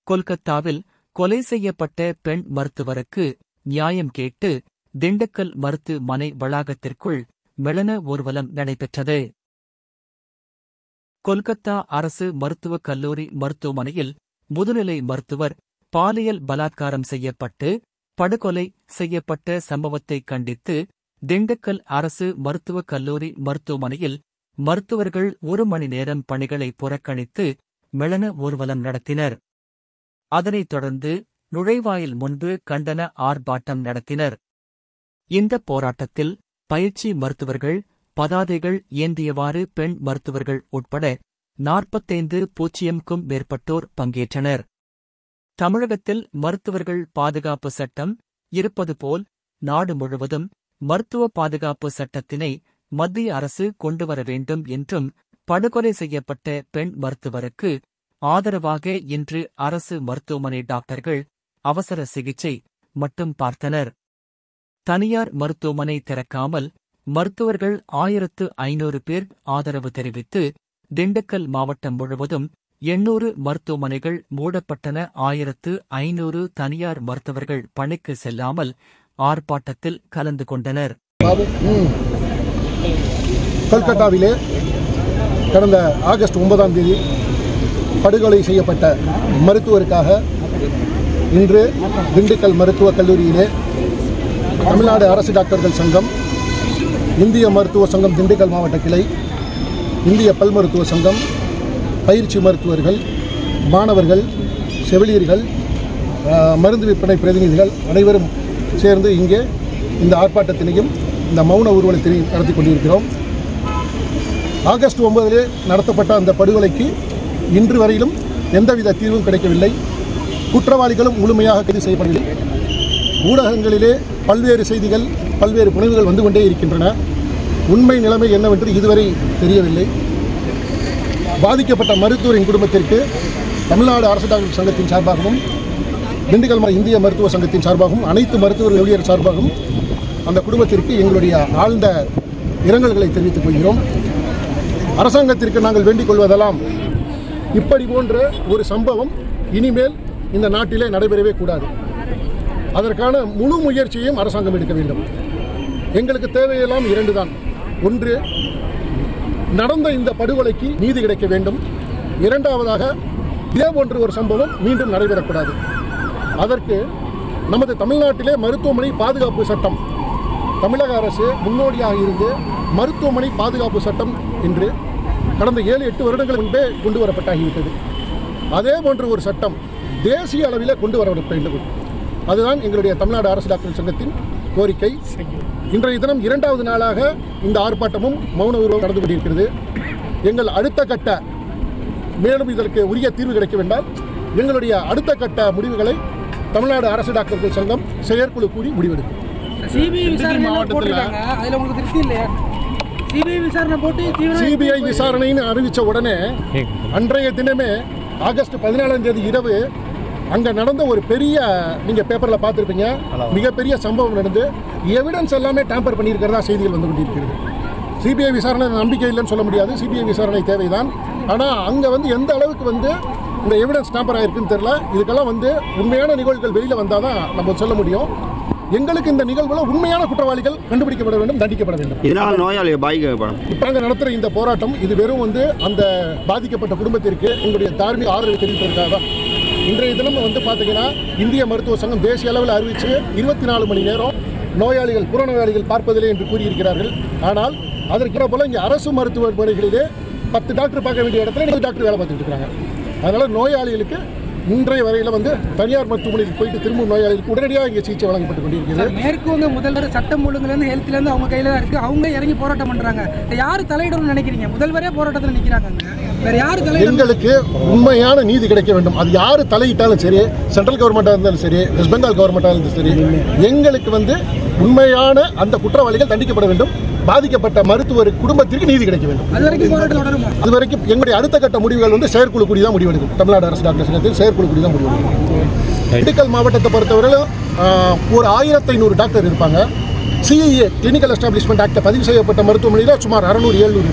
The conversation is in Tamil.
கொல்கத்தாவில் கொலை செய்யப்பட்ட பெண் மருத்துவருக்கு நியாயம் கேட்டு திண்டுக்கல் மருத்துவமனை வளாகத்திற்குள் மெளன ஊர்வலம் நடைபெற்றது. கொல்கத்தா அரசு மருத்துவக் கல்லூரி மருத்துவமனையில் முதுநிலை மருத்துவர் பாலியல் பலாத்காரம் செய்யப்பட்டு படுகொலை செய்யப்பட்ட சம்பவத்தை கண்டித்து திண்டுக்கல் அரசு மருத்துவக் கல்லூரி மருத்துவமனையில் மருத்துவர்கள் 1 மணி நேரம் பணிகளை புறக்கணித்து மெளன ஊர்வலம் நடத்தினர். அதனைத் தொடர்ந்து நுழைவாயில் முன்பு கண்டன ஆர்ப்பாட்டம் நடத்தினர். இந்த போராட்டத்தில் பயிற்சி மருத்துவர்கள் பதாதைகள் ஏந்தியவாறு பெண் மருத்துவர்கள் உட்பட 45,000க்கும் மேற்பட்டோர் பங்கேற்றனர். தமிழகத்தில் மருத்துவர்கள் பாதுகாப்பு சட்டம் இருப்பது போல் நாடு முழுவதும் மருத்துவ பாதுகாப்பு சட்டத்தினை மத்திய அரசு கொண்டுவர வேண்டும் என்றும் படுகொலை செய்யப்பட்ட பெண் மருத்துவருக்கு ஆதரவாக இன்று அரசு மருத்துவமனை டாக்டர்கள் அவசர சிகிச்சை மட்டும் பார்த்தனர். தனியார் மருத்துவமனை திறக்காமல் மருத்துவர்கள் 1500 பேர் ஆதரவு தெரிவித்து திண்டுக்கல் மாவட்டம் முழுவதும் 800 மருத்துவமனைகள் மூடப்பட்டன. 1500 தனியார் மருத்துவர்கள் பணிக்கு செல்லாமல் ஆர்ப்பாட்டத்தில் கலந்து கொண்டனர். கொல்கத்தாவிலே கடந்த ஆகஸ்ட் 9ஆம் தேதி படுகொலை செய்யப்பட்ட மருத்துவருக்காக இன்று திண்டுக்கல் மருத்துவக் கல்லூரியிலே தமிழ்நாடு அரசு டாக்டர்கள் சங்கம், இந்திய மருத்துவ சங்கம் திண்டுக்கல் மாவட்ட கிளை, இந்திய பல் மருத்துவ சங்கம், பயிற்சி மருத்துவர்கள், மாணவர்கள், செவிலியர்கள், மருந்து விற்பனை பிரதிநிதிகள் அனைவரும் சேர்ந்து இங்கே இந்த ஆர்ப்பாட்டத்தினையும் இந்த மௌன ஊர்வலத்தினையும் நடத்தி கொண்டிருக்கிறோம். ஆகஸ்ட் 9 நடத்தப்பட்ட அந்த படுகொலைக்கு இன்று வரையிலும் எந்தவித தீர்வும் கிடைக்கவில்லை. குற்றவாளிகளும் முழுமையாக கைது செய்யப்படவில்லை. ஊடகங்களிலே பல்வேறு செய்திகள், பல்வேறு புனைவுகள் வந்து கொண்டே இருக்கின்றன. உண்மை நிலைமை என்னவென்று இதுவரை தெரியவில்லை. பாதிக்கப்பட்ட மருத்துவரின் குடும்பத்திற்கு தமிழ்நாடு அரசு டாக்டர் சங்கத்தின் சார்பாகவும், திண்டுக்கல் இந்திய மருத்துவ சங்கத்தின் சார்பாகவும், அனைத்து மருத்துவர் ஊழியர் சார்பாகவும் அந்த குடும்பத்திற்கு எங்களுடைய ஆழ்ந்த இரங்கல்களை தெரிவித்துக் கொள்கிறோம். அரசாங்கத்திற்கு நாங்கள் வேண்டிக் கொள்வதெல்லாம் இப்படி போன்ற ஒரு சம்பவம் இனிமேல் இந்த நாட்டிலே நடைபெறவே கூடாது. அதற்கான முழு முயற்சியையும் அரசாங்கம் எடுக்க வேண்டும். எங்களுக்கு தேவையெல்லாம் 2 தான். ஒன்று, நடந்த இந்த படுகொலைக்கு நீதி கிடைக்க வேண்டும். இரண்டாவதாக, இதே போன்ற ஒரு சம்பவம் மீண்டும் நடைபெறக்கூடாது. அதற்கு நமது தமிழ்நாட்டிலே மருத்துவமனை பாதுகாப்பு சட்டம், தமிழக அரசு முன்னோடியாக இருந்து மருத்துவமனை பாதுகாப்பு சட்டம் என்று கடந்த 7-8 வருடங்கள் முன்பே கொண்டு வரப்பட்டாகிவிட்டது. அதே போன்ற ஒரு சட்டம் தேசிய அளவிலே கொண்டு வர வேண்டும். அதுதான் எங்களுடைய தமிழ்நாடு அரசு டாக்டர் சங்கத்தின் கோரிக்கை. இன்றைய தினம் 2வது நாளாக இந்த ஆர்ப்பாட்டமும் மௌன ஊர்வலம் நடந்து கொண்டிருக்கிறது. எங்கள் அடுத்த கட்ட, மேலும் இதற்கு உரிய தீர்வு கிடைக்க வேண்டால் எங்களுடைய அடுத்த கட்ட முடிவுகளை தமிழ்நாடு அரசு டாக்டர்கள் சங்கம் செயற்குழு கூடி முடிவெடுக்கும். சிபிஐ விசாரணைன்னு அறிவித்த உடனே அன்றைய தினமே ஆகஸ்ட் 14ஆம் தேதி இரவு அங்கே நடந்த ஒரு பெரிய, நீங்கள் பேப்பரில் பார்த்துருப்பீங்க, மிகப்பெரிய சம்பவம் நடந்து எவிடன்ஸ் எல்லாமே டேம்பர் பண்ணியிருக்கிறதா செய்திகள் வந்து கொண்டிருக்கிறது. சிபிஐ விசாரணை நம்பிக்கை இல்லைன்னு சொல்ல முடியாது. சிபிஐ விசாரணை தேவைதான். ஆனால் அங்கே வந்து எந்த அளவுக்கு வந்து இந்த எவிடன்ஸ் டேம்பர் ஆகிருக்குன்னு தெரியல. இதுக்கெல்லாம் வந்து உண்மையான நிகழ்வுகள் வெளியில் வந்தால் தான் நம்ம சொல்ல முடியும். எங்களுக்கு இந்த நிகழ்வுல உண்மையான குற்றவாளிகள் கண்டுபிடிக்கப்பட வேண்டும், தண்டிக்கப்பட வேண்டும். இதனால் நோயாளிகள் பாதிக்கப்படும். இப்போ நாங்கள் நடத்துகிற இந்த போராட்டம் இது வெறும் வந்து அந்த பாதிக்கப்பட்ட குடும்பத்திற்கு எங்களுடைய தார்மீக ஆதரவை தெரிவிப்பதற்காக தான். இன்றைய தினம் வந்து பார்த்தீங்கன்னா இந்திய மருத்துவ சங்கம் தேசிய அளவில் அறிவித்து 24 மணி நேரம் நோயாளிகள், புறநோயாளிகள் பார்ப்பதில்லை என்று கூறியிருக்கிறார்கள். ஆனால் அதற்கு போல இங்கே அரசு மருத்துவமனைகளிலே 10 டாக்டர் பார்க்க வேண்டிய இடத்துல 20 டாக்டர் வேலை பார்த்துட்டு இருக்காங்க. அதனால் நோயாளிகளுக்கு இன்றைய வரையில் வந்து தனியார் மருத்துவமனைக்கு போயிட்டு திரும்ப நோயாளிகளுக்கு உடனடியாக இங்கே சிகிச்சை வழங்கப்பட்டு கொண்டிருக்கிறது. மேற்கு வங்க முதல்வர் சட்டம் ஒழுங்குலேருந்து ஹெல்த்லேருந்து அவங்க கையில் தான் இருக்குது. அவங்க இறங்கி போராட்டம் பண்ணுறாங்க. யார் தலையிடணும்னு நினைக்கிறீங்க? முதல்வரே போராட்டத்தில் நிற்கிறாங்க. வேறு யார் தலையிட? எங்களுக்கு உண்மையான நீதி கிடைக்க வேண்டும். அது யார் தலையிட்டாலும் சரி, சென்ட்ரல் கவர்மெண்ட்டாக இருந்தாலும் சரி, வெஸ்ட் பெங்கால் கவர்மெண்ட்டாக இருந்தாலும் சரி, எங்களுக்கு வந்து உண்மையான அந்த குற்றவாளிகள் தண்டிக்கப்பட வேண்டும். பாதிக்கப்பட்ட மருத்துவர் குடும்பத்திற்கு நீதி கிடைக்க வேண்டும். அதுவரைக்கும் எங்களுடைய அடுத்த கட்ட முடிவுகள் வந்து செயற்குழு கூடி தான் முடிவெடுக்கும். தமிழ்நாடு அரசு டாக்டர் சங்கத்தில் செயற்குழு கூடி தான் முடிவெடுக்கும். திண்டுக்கல் மாவட்டத்தை பொறுத்தவரையிலும் ஒரு 1500 டாக்டர் இருப்பாங்க. சிஐஏ கிளினிக்கல் எஸ்டாப்ளிஷ்மெண்ட் ஆக்ட் பதிவு செய்யப்பட்ட மருத்துவமனையில் சுமார் 600-700.